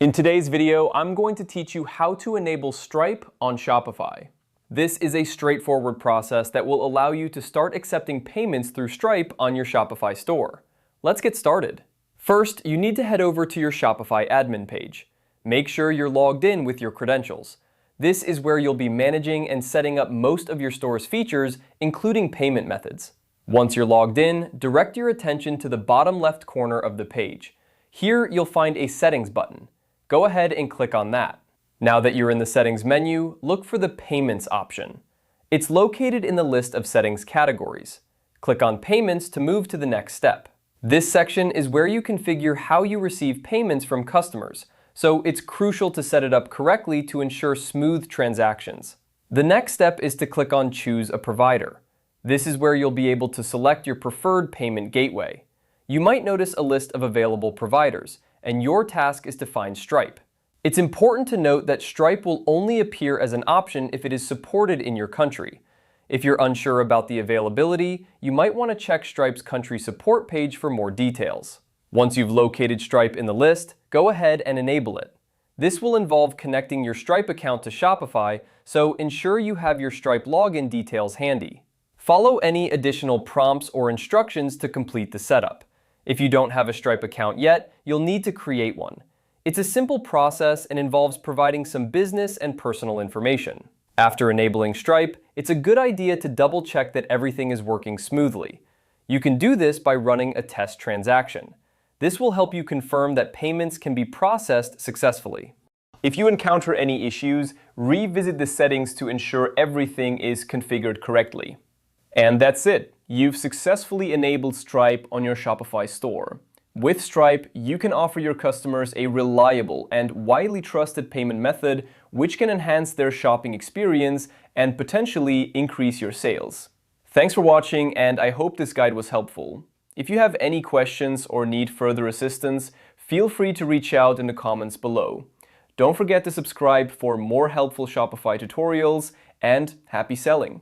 In today's video, I'm going to teach you how to enable Stripe on Shopify. This is a straightforward process that will allow you to start accepting payments through Stripe on your Shopify store. Let's get started. First, you need to head over to your Shopify admin page. Make sure you're logged in with your credentials. This is where you'll be managing and setting up most of your store's features, including payment methods. Once you're logged in, direct your attention to the bottom left corner of the page. Here, you'll find a Settings button. Go ahead and click on that. Now that you're in the Settings menu, look for the Payments option. It's located in the list of settings categories. Click on Payments to move to the next step. This section is where you configure how you receive payments from customers, so it's crucial to set it up correctly to ensure smooth transactions. The next step is to click on Choose a Provider. This is where you'll be able to select your preferred payment gateway. You might notice a list of available providers, and your task is to find Stripe. It's important to note that Stripe will only appear as an option if it is supported in your country. If you're unsure about the availability, you might want to check Stripe's country support page for more details. Once you've located Stripe in the list, go ahead and enable it. This will involve connecting your Stripe account to Shopify, so ensure you have your Stripe login details handy. Follow any additional prompts or instructions to complete the setup. If you don't have a Stripe account yet, you'll need to create one. It's a simple process and involves providing some business and personal information. After enabling Stripe, it's a good idea to double check that everything is working smoothly. You can do this by running a test transaction. This will help you confirm that payments can be processed successfully. If you encounter any issues, revisit the settings to ensure everything is configured correctly. And that's it. You've successfully enabled Stripe on your Shopify store. With Stripe, you can offer your customers a reliable and widely trusted payment method which can enhance their shopping experience and potentially increase your sales. Thanks for watching, and I hope this guide was helpful. If you have any questions or need further assistance, feel free to reach out in the comments below. Don't forget to subscribe for more helpful Shopify tutorials, and happy selling!